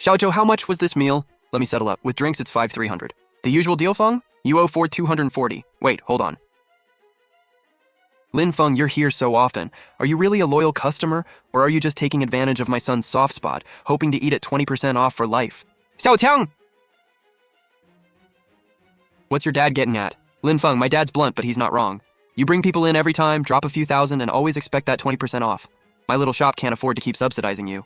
Xiaozhou, how much was this meal? Let me settle up. With drinks, it's 5,300. The usual deal, Feng? You owe 4,240. Wait, hold on. Lin Feng, you're here so often. Are you really a loyal customer, or are you just taking advantage of my son's soft spot, hoping to eat at 20% off for life? Xiaoqiang! What's your dad getting at? Lin Feng, my dad's blunt, but he's not wrong. You bring people in every time, drop a few thousand, and always expect that 20% off. My little shop can't afford to keep subsidizing you.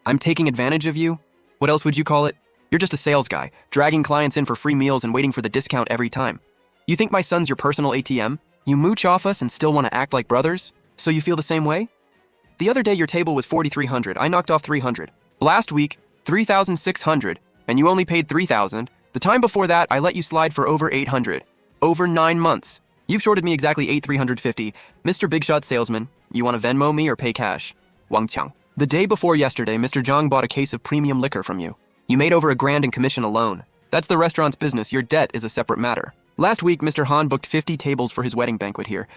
I'm taking advantage of you? What else would you call it? You're just a sales guy, dragging clients in for free meals and waiting for the discount every time. You think my son's your personal ATM? You mooch off us and still want to act like brothers? So you feel the same way? The other day your table was 4,300. I knocked off 300. Last week, 3,600, and you only paid 3,000. The time before that, I let you slide for over 800. Over 9 months. You've shorted me exactly 8,350. Mr. Big Shot Salesman, you want to Venmo me or pay cash? Wang Qiang. The day before yesterday, Mr. Zhang bought a case of premium liquor from you. You made over $1,000 in commission alone. That's the restaurant's business. Your debt is a separate matter. Last week, Mr. Han booked 50 tables for his wedding banquet here.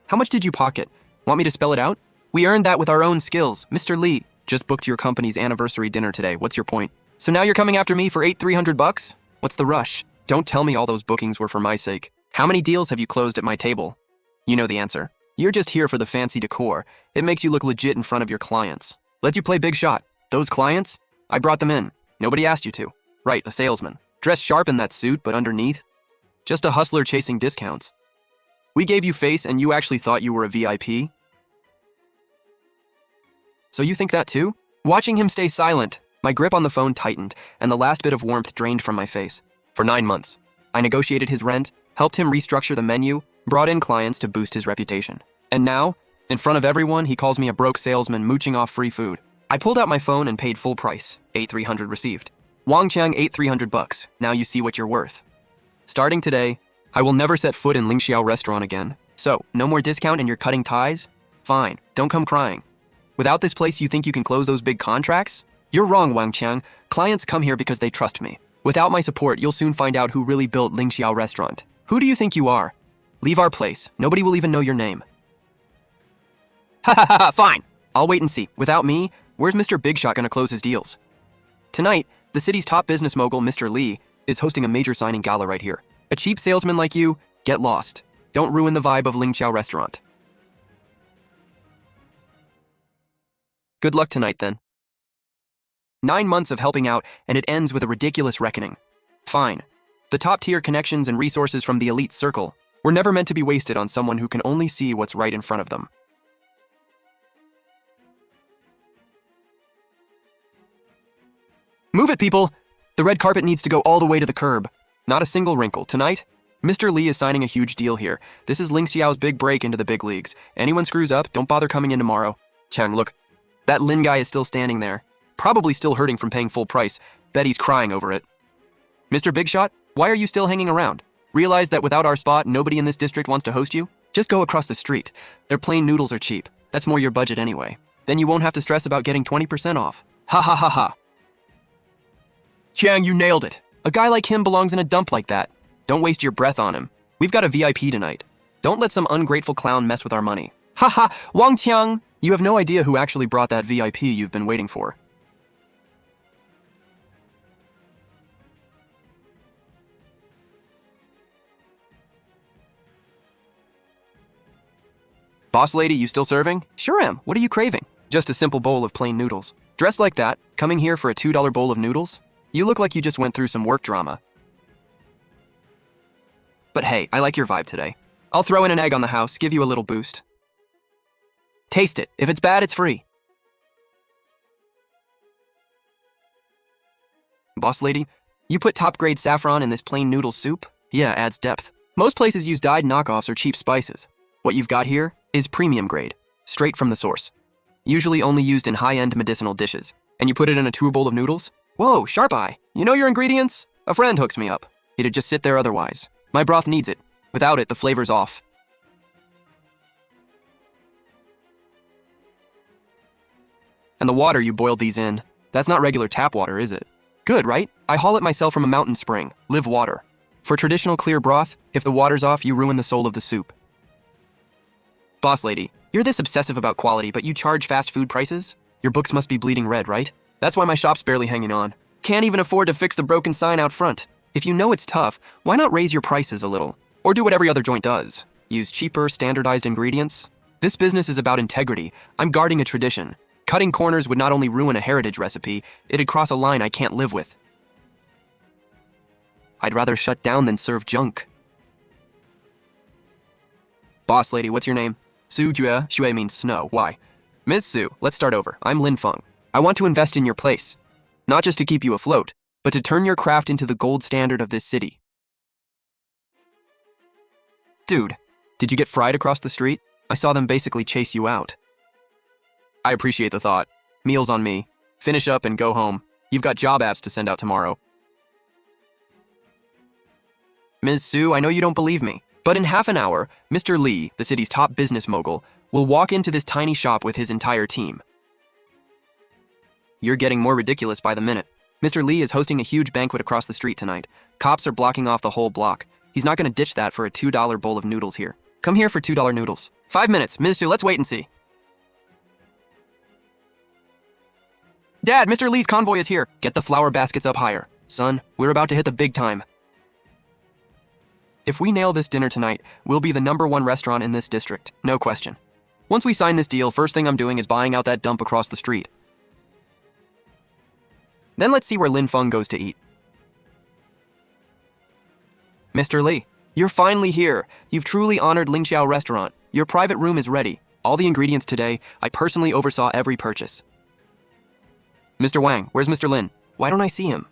How much did you pocket? Want me to spell it out? We earned that with our own skills. Mr. Li just booked your company's anniversary dinner today. What's your point? So now you're coming after me for 8,300 bucks? What's the rush? Don't tell me all those bookings were for my sake. How many deals have you closed at my table? You know the answer. You're just here for the fancy decor. It makes you look legit in front of your clients. Let you play big shot. Those clients? I brought them in. Nobody asked you to. Right, a salesman. Dressed sharp in that suit, but underneath? Just a hustler chasing discounts. We gave you face and you actually thought you were a VIP? So you think that too? Watching him stay silent, my grip on the phone tightened and the last bit of warmth drained from my face. For 9 months, I negotiated his rent, helped him restructure the menu, brought in clients to boost his reputation. And now, in front of everyone, he calls me a broke salesman mooching off free food. I pulled out my phone and paid full price, 8,300 received. Wang Qiang, 8,300 bucks. Now you see what you're worth. Starting today, I will never set foot in Lingxiao restaurant again. So, no more discount and you're cutting ties? Fine, don't come crying. Without this place, you think you can close those big contracts? You're wrong, Wang Qiang. Clients come here because they trust me. Without my support, you'll soon find out who really built Lingxiao restaurant. Who do you think you are? Leave our place. Nobody will even know your name. Ha ha ha, fine. I'll wait and see. Without me, where's Mr. Big Shot gonna close his deals? Tonight, the city's top business mogul, Mr. Li, is hosting a major signing gala right here. A cheap salesman like you, get lost. Don't ruin the vibe of Lingxiao restaurant. Good luck tonight, then. 9 months of helping out, and it ends with a ridiculous reckoning. Fine. The top-tier connections and resources from the elite circle were never meant to be wasted on someone who can only see what's right in front of them. Move it, people! The red carpet needs to go all the way to the curb. Not a single wrinkle. Tonight, Mr. Li is signing a huge deal here. This is Lingxiao's big break into the big leagues. Anyone screws up, don't bother coming in tomorrow. Chang, look. That Lin guy is still standing there. Probably still hurting from paying full price. Bet he's crying over it. Mr. Big Shot, why are you still hanging around? Realize that without our spot, nobody in this district wants to host you? Just go across the street. Their plain noodles are cheap. That's more your budget anyway. Then you won't have to stress about getting 20% off. Ha ha ha ha. Chiang, you nailed it. A guy like him belongs in a dump like that. Don't waste your breath on him. We've got a VIP tonight. Don't let some ungrateful clown mess with our money. Ha ha, Wang Qiang! You have no idea who actually brought that VIP you've been waiting for. Boss lady, you still serving? Sure am. What are you craving? Just a simple bowl of plain noodles. Dressed like that, coming here for a $2 bowl of noodles? You look like you just went through some work drama. But hey, I like your vibe today. I'll throw in an egg on the house, give you a little boost. Taste it. If it's bad, it's free. Boss lady, you put top-grade saffron in this plain noodle soup? Yeah, adds depth. Most places use dyed knockoffs or cheap spices. What you've got here is premium grade, straight from the source. Usually only used in high-end medicinal dishes. And you put it in a tour bowl of noodles? Whoa, sharp eye. You know your ingredients? A friend hooks me up. It'd just sit there otherwise. My broth needs it. Without it, the flavor's off. And the water you boiled these in, that's not regular tap water, is it? Good, right? I haul it myself from a mountain spring. Live water. For traditional clear broth, if the water's off, you ruin the soul of the soup. Boss lady, you're this obsessive about quality, but you charge fast food prices? Your books must be bleeding red, right? That's why my shop's barely hanging on. Can't even afford to fix the broken sign out front. If you know it's tough, why not raise your prices a little? Or do what every other joint does. Use cheaper, standardized ingredients? This business is about integrity. I'm guarding a tradition. Cutting corners would not only ruin a heritage recipe, it'd cross a line I can't live with. I'd rather shut down than serve junk. Boss lady, what's your name? Su Jue. Xue means snow. Why? Ms. Su, let's start over. I'm Lin Feng. I want to invest in your place. Not just to keep you afloat, but to turn your craft into the gold standard of this city. Dude, did you get fried across the street? I saw them basically chase you out. I appreciate the thought. Meals on me. Finish up and go home. You've got job apps to send out tomorrow. Ms. Su, I know you don't believe me, but in half an hour, Mr. Li, the city's top business mogul, will walk into this tiny shop with his entire team. You're getting more ridiculous by the minute. Mr. Li is hosting a huge banquet across the street tonight. Cops are blocking off the whole block. He's not going to ditch that for a $2 bowl of noodles here. Come here for $2 noodles. 5 minutes. Ms. Su, let's wait and see. Dad, Mr. Li's convoy is here. Get the flower baskets up higher. Son, we're about to hit the big time. If we nail this dinner tonight, we'll be the #1 restaurant in this district. No question. Once we sign this deal, first thing I'm doing is buying out that dump across the street. Then let's see where Lin Feng goes to eat. Mr. Li, you're finally here. You've truly honored Lingxiao Restaurant. Your private room is ready. All the ingredients today. I personally oversaw every purchase. Mr. Wang, where's Mr. Lin? Why don't I see him?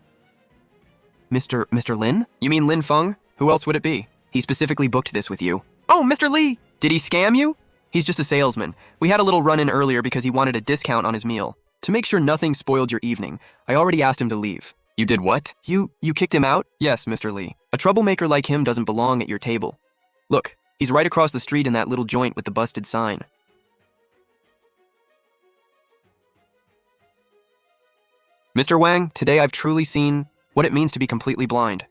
Mr. Lin? You mean Lin Feng? Who else would it be? He specifically booked this with you. Oh, Mr. Li! Did he scam you? He's just a salesman. We had a little run-in earlier because he wanted a discount on his meal. To make sure nothing spoiled your evening, I already asked him to leave. You did what? You kicked him out? Yes, Mr. Li. A troublemaker like him doesn't belong at your table. Look, he's right across the street in that little joint with the busted sign. Mr. Wang, today I've truly seen what it means to be completely blind.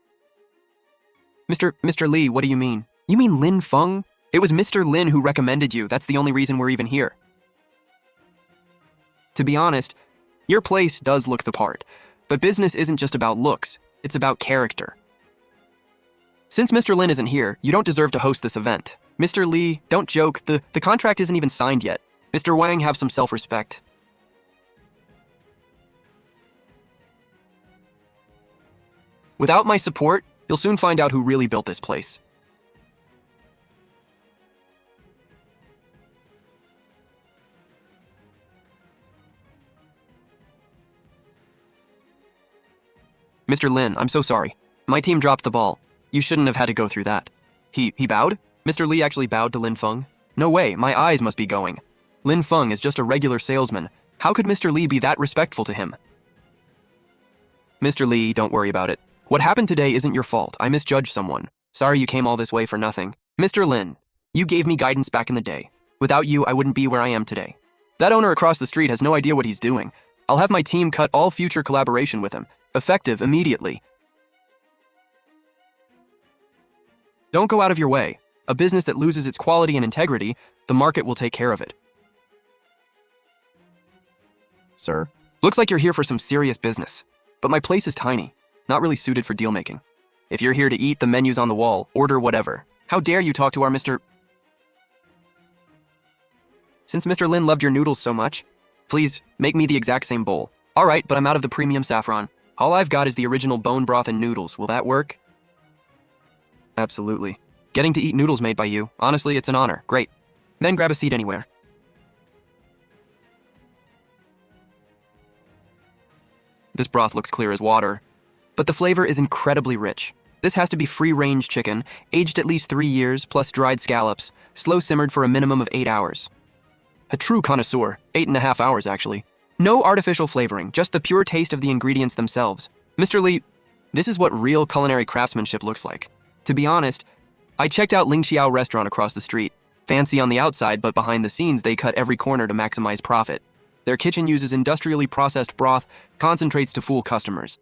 Mr. Li, what do you mean? You mean Lin Feng? It was Mr. Lin who recommended you. That's the only reason we're even here. To be honest, your place does look the part, but business isn't just about looks, it's about character. Since Mr. Lin isn't here, you don't deserve to host this event. Mr. Li, don't joke, the contract isn't even signed yet. Mr. Wang, have some self-respect. Without my support, you'll soon find out who really built this place. Mr. Lin, I'm so sorry. My team dropped the ball. You shouldn't have had to go through that. He bowed? Mr. Li actually bowed to Lin Feng? No way, my eyes must be going. Lin Feng is just a regular salesman. How could Mr. Li be that respectful to him? Mr. Li, don't worry about it. What happened today isn't your fault. I misjudged someone. Sorry you came all this way for nothing. Mr. Lin, you gave me guidance back in the day. Without you, I wouldn't be where I am today. That owner across the street has no idea what he's doing. I'll have my team cut all future collaboration with him. Effective immediately. Don't go out of your way. A business that loses its quality and integrity, the market will take care of it. Sir, looks like you're here for some serious business. But my place is tiny, not really suited for deal-making. If you're here to eat, the menu's on the wall. Order whatever. How dare you talk to our Mr. Since Mr. Lin loved your noodles so much, please make me the exact same bowl. All right, but I'm out of the premium saffron. All I've got is the original bone broth and noodles. Will that work? Absolutely. Getting to eat noodles made by you. Honestly, it's an honor. Great. Then grab a seat anywhere. This broth looks clear as water, but the flavor is incredibly rich. This has to be free-range chicken, aged at least 3 years, plus dried scallops, slow-simmered for a minimum of 8 hours. A true connoisseur. 8.5 hours, actually. No artificial flavoring, just the pure taste of the ingredients themselves. Mr. Li, this is what real culinary craftsmanship looks like. To be honest, I checked out Lingxiao Restaurant across the street. Fancy on the outside, but behind the scenes, they cut every corner to maximize profit. Their kitchen uses industrially processed broth, concentrates to fool customers.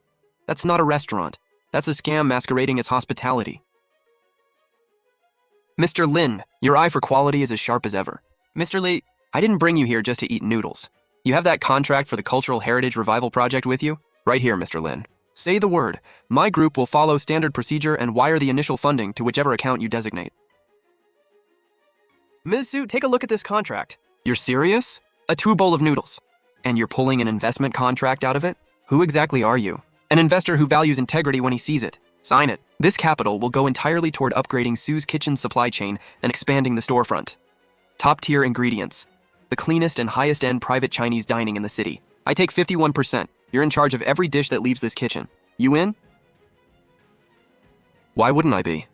That's not a restaurant. That's a scam masquerading as hospitality. Mr. Lin, your eye for quality is as sharp as ever. Mr. Li, I didn't bring you here just to eat noodles. You have that contract for the Cultural Heritage Revival Project with you? Right here, Mr. Lin. Say the word. My group will follow standard procedure and wire the initial funding to whichever account you designate. Ms. Su, take a look at this contract. You're serious? A 2 bowl of noodles. And you're pulling an investment contract out of it? Who exactly are you? An investor who values integrity when he sees it. Sign it. This capital will go entirely toward upgrading Su's kitchen supply chain and expanding the storefront. Top-tier ingredients. The cleanest and highest-end private Chinese dining in the city. I take 51%. You're in charge of every dish that leaves this kitchen. You in? Why wouldn't I be?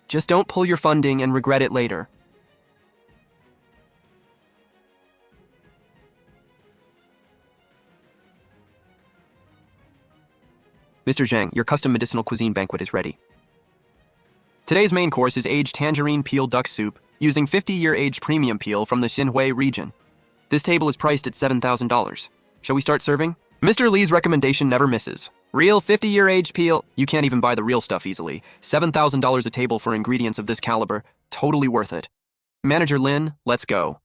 Just don't pull your funding and regret it later. Mr. Zhang, your custom medicinal cuisine banquet is ready. Today's main course is aged tangerine peel duck soup using 50-year aged premium peel from the Xinhui region. This table is priced at $7,000. Shall we start serving? Mr. Li's recommendation never misses. Real 50-year aged peel. You can't even buy the real stuff easily. $7,000 a table for ingredients of this caliber. Totally worth it. Manager Lin, let's go.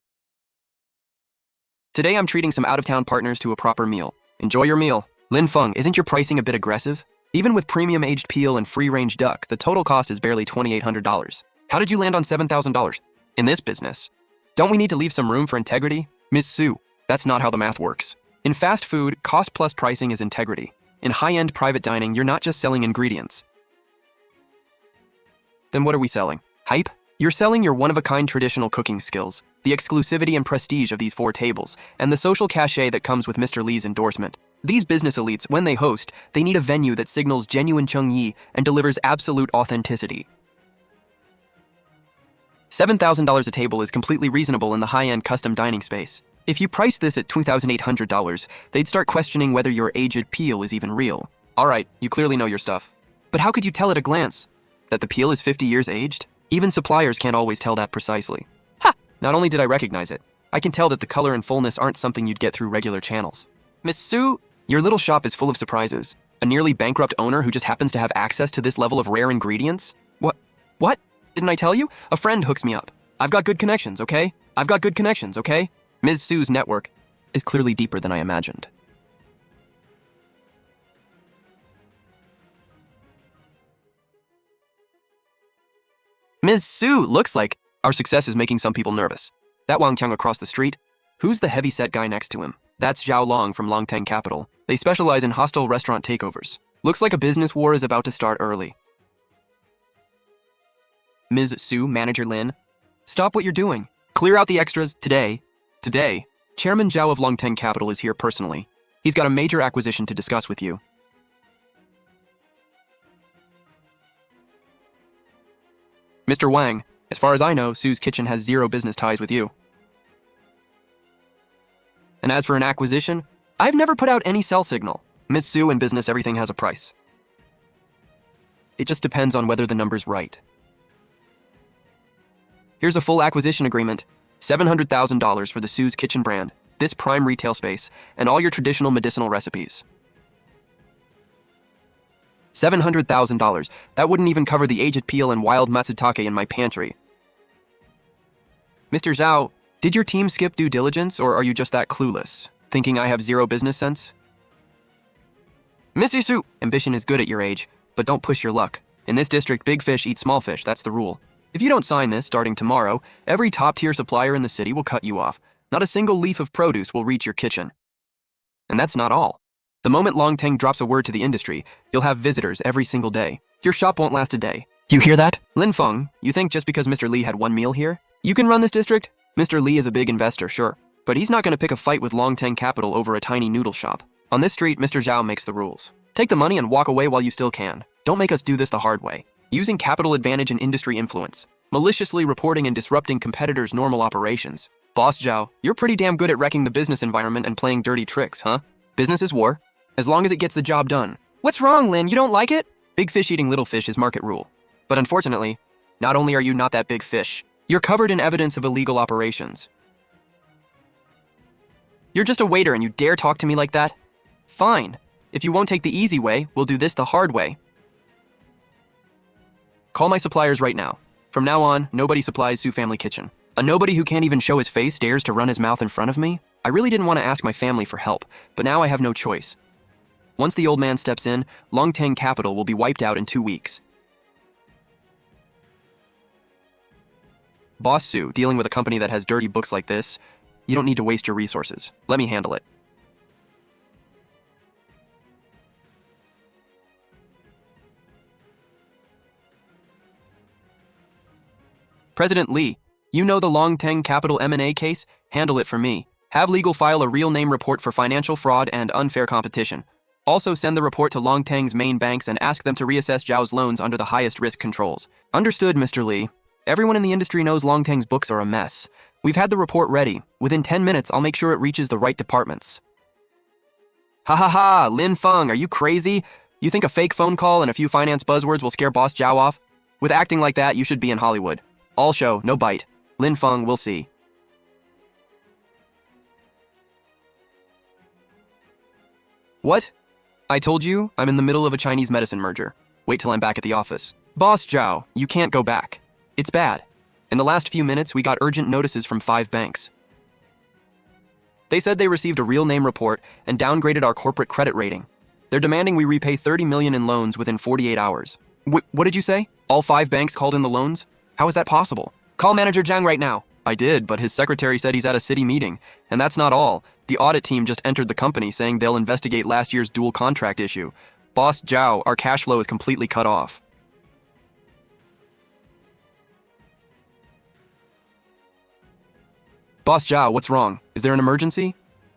Today I'm treating some out-of-town partners to a proper meal. Enjoy your meal. Lin Feng, isn't your pricing a bit aggressive? Even with premium aged peel and free-range duck, the total cost is barely $2,800. How did you land on $7,000? In this business, don't we need to leave some room for integrity? Ms. Su, that's not how the math works. In fast food, cost plus pricing is integrity. In high-end private dining, you're not just selling ingredients. Then what are we selling? Hype? You're selling your one-of-a-kind traditional cooking skills, the exclusivity and prestige of these 4 tables, and the social cachet that comes with Mr. Li's endorsement. These business elites, when they host, they need a venue that signals genuine Chengyi and delivers absolute authenticity. $7,000 a table is completely reasonable in the high-end custom dining space. If you price this at $2,800, they'd start questioning whether your aged peel is even real. All right, you clearly know your stuff. But how could you tell at a glance that the peel is 50 years aged? Even suppliers can't always tell that precisely. Ha! Not only did I recognize it, I can tell that the color and fullness aren't something you'd get through regular channels. Miss Su, your little shop is full of surprises. A nearly bankrupt owner who just happens to have access to this level of rare ingredients? What? Didn't I tell you? A friend hooks me up. I've got good connections, okay? Ms. Su's network is clearly deeper than I imagined. Ms. Su, looks like our success is making some people nervous. That Wang Tiang across the street? Who's the heavy-set guy next to him? That's Zhao Long from Longteng Capital. They specialize in hostile restaurant takeovers. Looks like a business war is about to start early. Ms. Su, Manager Lin, stop what you're doing. Clear out the extras today. Chairman Zhao of Longteng Capital is here personally. He's got a major acquisition to discuss with you. Mr. Wang, as far as I know, Su's Kitchen has zero business ties with you. And as for an acquisition, I've never put out any sell signal. Ms. Su, in business, everything has a price. It just depends on whether the number's right. Here's a full acquisition agreement. $700,000 for the Su's Kitchen brand, this prime retail space, and all your traditional medicinal recipes. $700,000. That wouldn't even cover the aged peel and wild matsutake in my pantry. Mr. Zhao, did your team skip due diligence, or are you just that clueless, thinking I have zero business sense? Missy Su, ambition is good at your age, but don't push your luck. In this district, big fish eat small fish, that's the rule. If you don't sign this starting tomorrow, every top-tier supplier in the city will cut you off. Not a single leaf of produce will reach your kitchen. And that's not all. The moment Longteng drops a word to the industry, you'll have visitors every single day. Your shop won't last a day. You hear that? Lin Feng, you think just because Mr. Li had one meal here, you can run this district? Mr. Li is a big investor, sure, but he's not going to pick a fight with Longteng Capital over a tiny noodle shop. On this street, Mr. Zhao makes the rules. Take the money and walk away while you still can. Don't make us do this the hard way. Using capital advantage and industry influence. Maliciously reporting and disrupting competitors' normal operations. Boss Zhao, you're pretty damn good at wrecking the business environment and playing dirty tricks, huh? Business is war, as long as it gets the job done. What's wrong, Lin? You don't like it? Big fish eating little fish is market rule. But unfortunately, not only are you not that big fish, you're covered in evidence of illegal operations. You're just a waiter and you dare talk to me like that? Fine. If you won't take the easy way, we'll do this the hard way. Call my suppliers right now. From now on, nobody supplies Su Family Kitchen. A nobody who can't even show his face dares to run his mouth in front of me? I really didn't want to ask my family for help, but now I have no choice. Once the old man steps in, Longtang Capital will be wiped out in 2 weeks. Boss Sue, dealing with a company that has dirty books like this, you don't need to waste your resources. Let me handle it. President Lee, you know the Longtang Capital M&A case? Handle it for me. Have legal file a real name report for financial fraud and unfair competition. Also send the report to Longtang's main banks and ask them to reassess Zhao's loans under the highest risk controls. Understood, Mr. Lee. Everyone in the industry knows Longtang's books are a mess. We've had the report ready. Within 10 minutes, I'll make sure it reaches the right departments. Ha ha ha, Lin Feng, are you crazy? You think a fake phone call and a few finance buzzwords will scare Boss Zhao off? With acting like that, you should be in Hollywood. All show, no bite. Lin Feng, we'll see. What? I told you, I'm in the middle of a Chinese medicine merger. Wait till I'm back at the office. Boss Zhao, you can't go back. It's bad. In the last few minutes, we got urgent notices from 5 banks. They said they received a real name report and downgraded our corporate credit rating. They're demanding we repay $30 million in loans within 48 hours. What did you say? All 5 banks called in the loans? How is that possible? Call Manager Zhang right now. I did, but his secretary said he's at a city meeting. And that's not all. The audit team just entered the company saying they'll investigate last year's dual contract issue. Boss Zhao, our cash flow is completely cut off. Boss Zhao, what's wrong? Is there an emergency?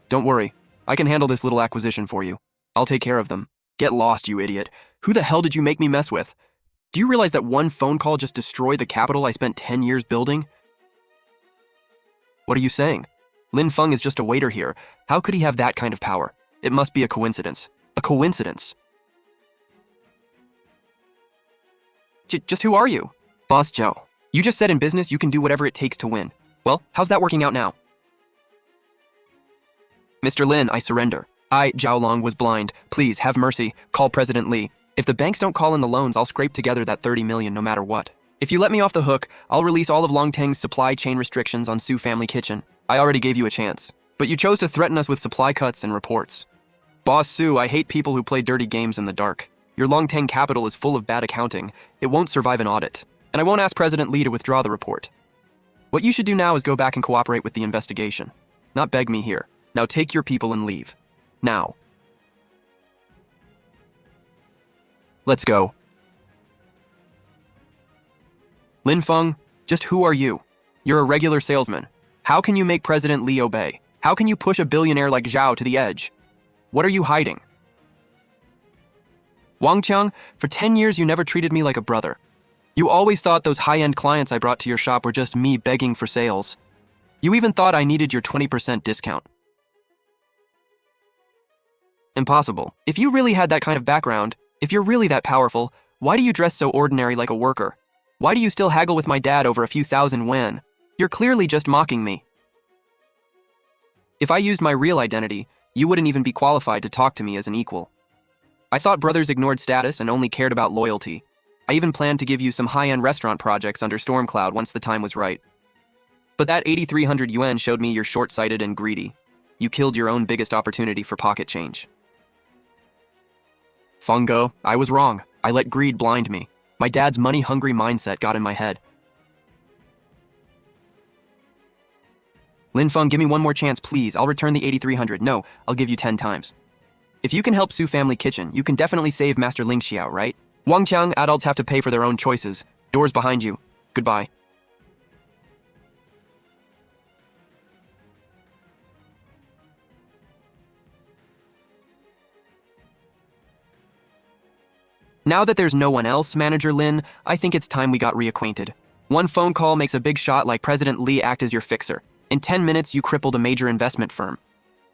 Don't worry. I can handle this little acquisition for you. I'll take care of them. Get lost, you idiot. Who the hell did you make me mess with? Do you realize that one phone call just destroyed the capital I spent 10 years building? What are you saying? Lin Feng is just a waiter here. How could he have that kind of power? It must be a coincidence. A coincidence. Just who are you? Boss Zhao. You just said in business you can do whatever it takes to win. Well, how's that working out now? Mr. Lin, I surrender. I, Zhao Long, was blind. Please, have mercy. Call President Lee. If the banks don't call in the loans, I'll scrape together that $30 million no matter what. If you let me off the hook, I'll release all of Longtang's supply chain restrictions on Su Family Kitchen. I already gave you a chance. But you chose to threaten us with supply cuts and reports. Boss Su, I hate people who play dirty games in the dark. Your Longtang Capital is full of bad accounting. It won't survive an audit. And I won't ask President Lee to withdraw the report. What you should do now is go back and cooperate with the investigation. Not beg me here. Now take your people and leave. Now. Let's go. Lin Feng, just who are you? You're a regular salesman. How can you make President Lee obey? How can you push a billionaire like Zhao to the edge? What are you hiding? Wang Qiang, for 10 years you never treated me like a brother. You always thought those high-end clients I brought to your shop were just me begging for sales. You even thought I needed your 20% discount. Impossible. If you really had that kind of background, if you're really that powerful, why do you dress so ordinary like a worker? Why do you still haggle with my dad over a few thousand yuan? You're clearly just mocking me. If I used my real identity, you wouldn't even be qualified to talk to me as an equal. I thought brothers ignored status and only cared about loyalty. I even planned to give you some high-end restaurant projects under Stormcloud once the time was right. But that 8,300 yuan showed me you're short-sighted and greedy. You killed your own biggest opportunity for pocket change. Fungo, I was wrong. I let greed blind me. My dad's money-hungry mindset got in my head. Lin Feng, give me one more chance, please. I'll return the 8,300. No, I'll give you 10 times. If you can help Su Family Kitchen, you can definitely save Master Ling Xiao, right? Wang Qiang, adults have to pay for their own choices. Doors behind you. Goodbye. Now that there's no one else, Manager Lin, I think it's time we got reacquainted. One phone call makes a big shot like President Lee act as your fixer. In 10 minutes, you crippled a major investment firm.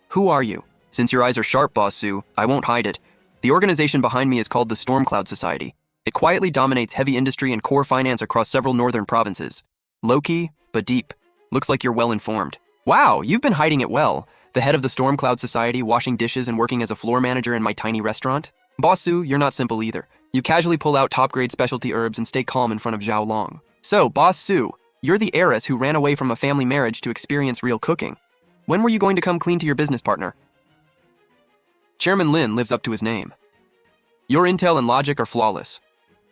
Who are you? Since your eyes are sharp, Boss Su, I won't hide it. The organization behind me is called the Stormcloud Society. It quietly dominates heavy industry and core finance across several northern provinces. Low-key, but deep. Looks like you're well-informed. Wow, you've been hiding it well. The head of the Stormcloud Society, washing dishes and working as a floor manager in my tiny restaurant? Boss Su, you're not simple either. You casually pull out top-grade specialty herbs and stay calm in front of Zhao Long. So, Boss Su, you're the heiress who ran away from a family marriage to experience real cooking. When were you going to come clean to your business partner? Chairman Lin lives up to his name. Your intel and logic are flawless.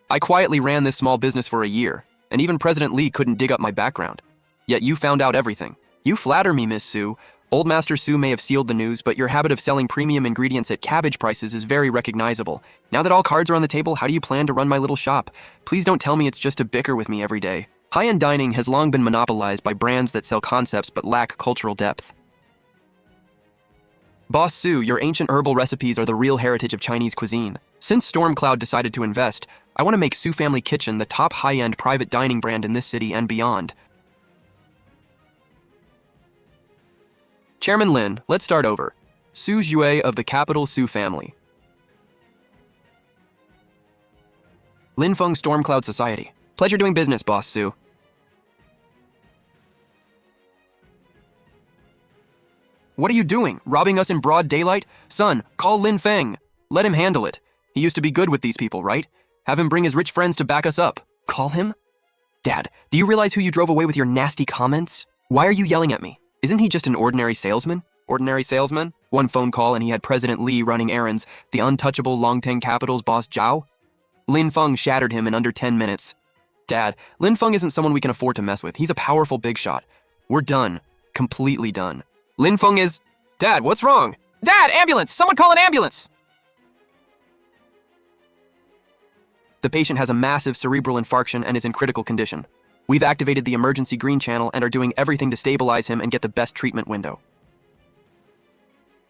I quietly ran this small business for a year, and even President Lee couldn't dig up my background. Yet you found out everything. You flatter me, Miss Su. Old Master Su may have sealed the news, but your habit of selling premium ingredients at cabbage prices is very recognizable. Now that all cards are on the table, how do you plan to run my little shop? Please don't tell me it's just to bicker with me every day. High-end dining has long been monopolized by brands that sell concepts but lack cultural depth. Boss Su, your ancient herbal recipes are the real heritage of Chinese cuisine. Since Stormcloud decided to invest, I want to make Su Family Kitchen the top high-end private dining brand in this city and beyond. Chairman Lin, let's start over. Su Jue of the capital Su family. Lin Feng Stormcloud Society. Pleasure doing business, Boss Su. What are you doing? Robbing us in broad daylight? Son, call Lin Feng. Let him handle it. He used to be good with these people, right? Have him bring his rich friends to back us up. Call him? Dad, do you realize who you drove away with your nasty comments? Why are you yelling at me? Isn't he just an ordinary salesman? Ordinary salesman? One phone call and he had President Lee running errands, the untouchable Longteng Capital's boss Zhao? Lin Feng shattered him in under 10 minutes. Dad, Lin Feng isn't someone we can afford to mess with. He's a powerful big shot. We're done. Completely done. Lin Feng is... Dad, what's wrong? Dad, ambulance! Someone call an ambulance! The patient has a massive cerebral infarction and is in critical condition. We've activated the emergency green channel and are doing everything to stabilize him and get the best treatment window.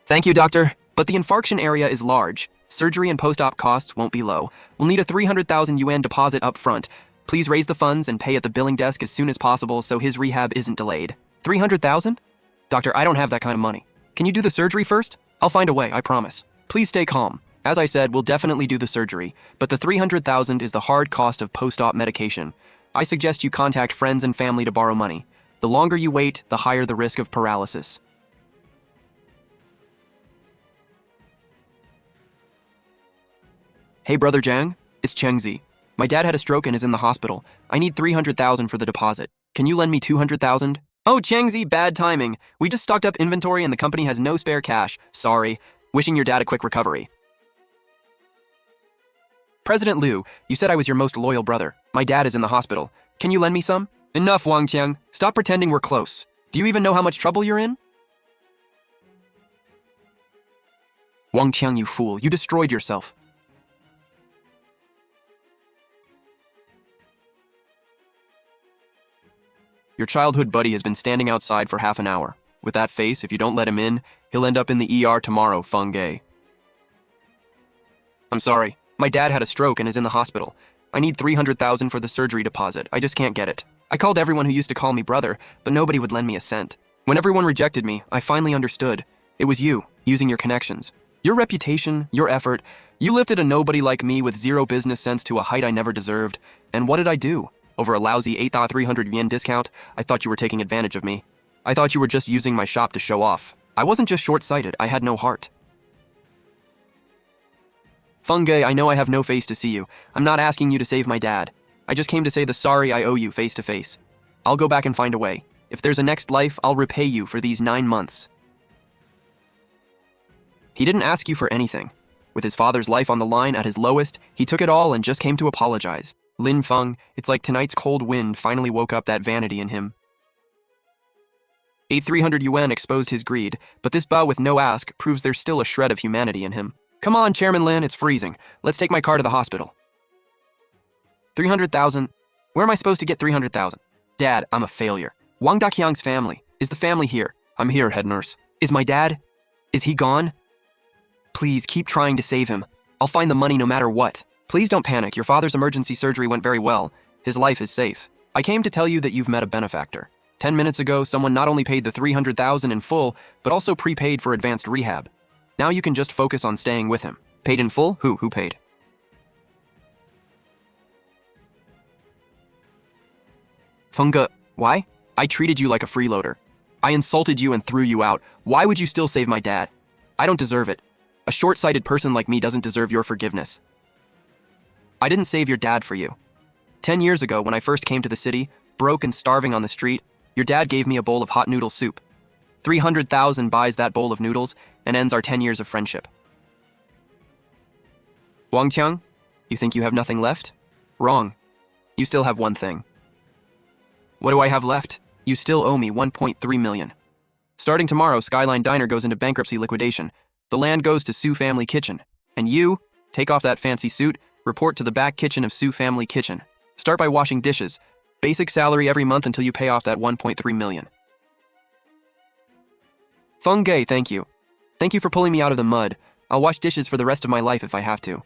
Thank you, doctor. But the infarction area is large. Surgery and post-op costs won't be low. We'll need a 300,000 yuan deposit up front. Please raise the funds and pay at the billing desk as soon as possible so his rehab isn't delayed. 300,000? Doctor, I don't have that kind of money. Can you do the surgery first? I'll find a way, I promise. Please stay calm. As I said, we'll definitely do the surgery, but the 300,000 is the hard cost of post-op medication. I suggest you contact friends and family to borrow money. The longer you wait, the higher the risk of paralysis. Hey, Brother Jiang, it's Chengzi. My dad had a stroke and is in the hospital. I need 300,000 for the deposit. Can you lend me 200,000? Oh, Chengzi, bad timing. We just stocked up inventory and the company has no spare cash. Sorry. Wishing your dad a quick recovery. President Liu, you said I was your most loyal brother. My dad is in the hospital. Can you lend me some? Enough, Wang Qiang. Stop pretending we're close. Do you even know how much trouble you're in? Wang Qiang, you fool. You destroyed yourself. Your childhood buddy has been standing outside for half an hour. With that face, if you don't let him in, he'll end up in the ER tomorrow, Feng Ge. I'm sorry. My dad had a stroke and is in the hospital. I need 300,000 for the surgery deposit. I just can't get it. I called everyone who used to call me brother, but nobody would lend me a cent. When everyone rejected me, I finally understood. It was you, using your connections. Your reputation, your effort. You lifted a nobody like me with zero business sense to a height I never deserved. And what did I do? Over a lousy 300 yen discount, I thought you were taking advantage of me. I thought you were just using my shop to show off. I wasn't just short-sighted, I had no heart. Feng Ge, I know I have no face to see you. I'm not asking you to save my dad. I just came to say the sorry I owe you face to face. I'll go back and find a way. If there's a next life, I'll repay you for these 9 months. He didn't ask you for anything. With his father's life on the line at his lowest, he took it all and just came to apologize. Lin Feng, it's like tonight's cold wind finally woke up that vanity in him. 300 yuan exposed his greed, but this bow with no ask proves there's still a shred of humanity in him. Come on, Chairman Lin, it's freezing. Let's take my car to the hospital. 300,000? Where am I supposed to get 300,000? Dad, I'm a failure. Wang Daqiang's family. Is the family here? I'm here, head nurse. Is my dad? Is he gone? Please, keep trying to save him. I'll find the money no matter what. Please don't panic. Your father's emergency surgery went very well. His life is safe. I came to tell you that you've met a benefactor. 10 minutes ago, someone not only paid the 300,000 in full, but also prepaid for advanced rehab. Now you can just focus on staying with him. Paid in full? Who paid? Feng Ge, why? I treated you like a freeloader. I insulted you and threw you out. Why would you still save my dad? I don't deserve it. A short-sighted person like me doesn't deserve your forgiveness. I didn't save your dad for you. 10 years ago, when I first came to the city, broke and starving on the street, your dad gave me a bowl of hot noodle soup. 300,000 buys that bowl of noodles and ends our 10 years of friendship. Wang Qiang, you think you have nothing left? Wrong. You still have one thing. What do I have left? You still owe me 1.3 million. Starting tomorrow, Skyline Diner goes into bankruptcy liquidation. The land goes to Su Family Kitchen. And you, take off that fancy suit, report to the back kitchen of Su Family Kitchen. Start by washing dishes. Basic salary every month until you pay off that 1.3 million. Feng Gei, thank you. Thank you for pulling me out of the mud. I'll wash dishes for the rest of my life if I have to.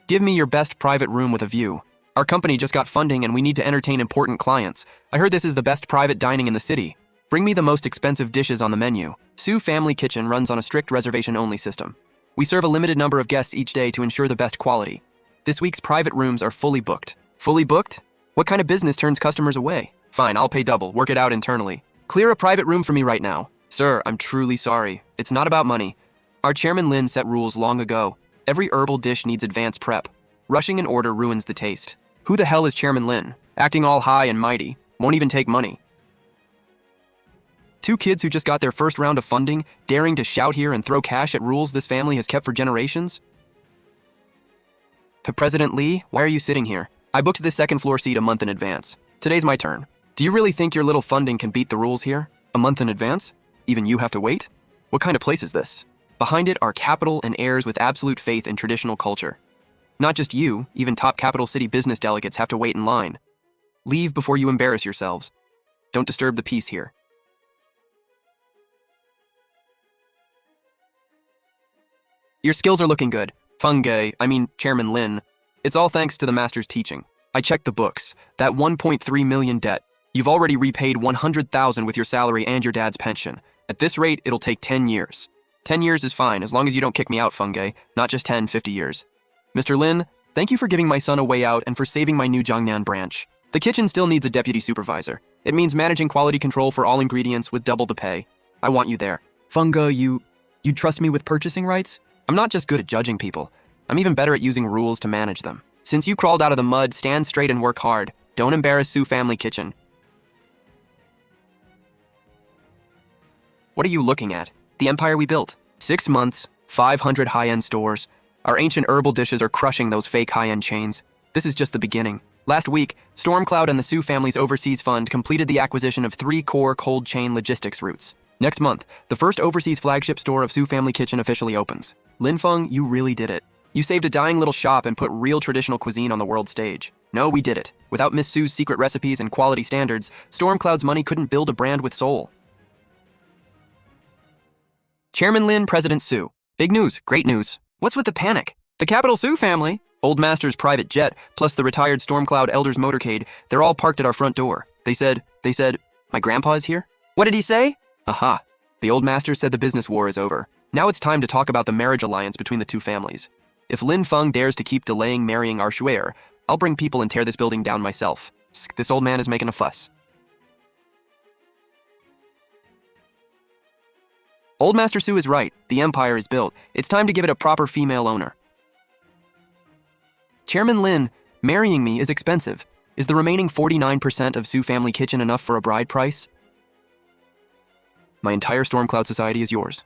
Give me your best private room with a view. Our company just got funding and we need to entertain important clients. I heard this is the best private dining in the city. Bring me the most expensive dishes on the menu. Su Family Kitchen runs on a strict reservation-only system. We serve a limited number of guests each day to ensure the best quality. This week's private rooms are fully booked. Fully booked? What kind of business turns customers away? Fine, I'll pay double. Work it out internally. Clear a private room for me right now. Sir, I'm truly sorry. It's not about money. Our chairman Lin set rules long ago. Every herbal dish needs advanced prep. Rushing an order ruins the taste. Who the hell is Chairman Lin? Acting all high and mighty. Won't even take money. Two kids who just got their first round of funding, daring to shout here and throw cash at rules this family has kept for generations? President Lee, why are you sitting here? I booked this second floor seat a month in advance. Today's my turn. Do you really think your little funding can beat the rules here? A month in advance? Even you have to wait? What kind of place is this? Behind it are capital and heirs with absolute faith in traditional culture. Not just you, even top capital city business delegates have to wait in line. Leave before you embarrass yourselves. Don't disturb the peace here. Your skills are looking good. Feng Gei, Chairman Lin. It's all thanks to the master's teaching. I checked the books. That 1.3 million debt. You've already repaid 100,000 with your salary and your dad's pension. At this rate, it'll take 10 years. 10 years is fine, as long as you don't kick me out, Feng Gei. Not just 10, 50 years. Mr. Lin, thank you for giving my son a way out and for saving my new Jiangnan branch. The kitchen still needs a deputy supervisor. It means managing quality control for all ingredients with double the pay. I want you there. Feng Gei, you trust me with purchasing rights? I'm not just good at judging people. I'm even better at using rules to manage them. Since you crawled out of the mud, stand straight and work hard. Don't embarrass Su Family Kitchen. What are you looking at? The empire we built. 6 months, 500 high-end stores. Our ancient herbal dishes are crushing those fake high-end chains. This is just the beginning. Last week, Stormcloud and the Su family's overseas fund completed the acquisition of 3 core cold chain logistics routes. Next month, the first overseas flagship store of Su Family Kitchen officially opens. Lin Feng, you really did it. You saved a dying little shop and put real traditional cuisine on the world stage. No, we did it. Without Miss Su's secret recipes and quality standards, Stormcloud's money couldn't build a brand with soul. Chairman Lin, President Su. Big news, great news. What's with the panic? The capital Su family, Old Master's private jet, plus the retired Stormcloud Elder's motorcade, they're all parked at our front door. They said, my grandpa is here? What did he say? Aha. The Old Master said the business war is over. Now it's time to talk about the marriage alliance between the two families. If Lin Feng dares to keep delaying marrying our Shuer, I'll bring people and tear this building down myself. This old man is making a fuss. Old Master Su is right. The empire is built. It's time to give it a proper female owner. Chairman Lin, marrying me is expensive. Is the remaining 49% of Su Family Kitchen enough for a bride price? My entire Stormcloud society is yours.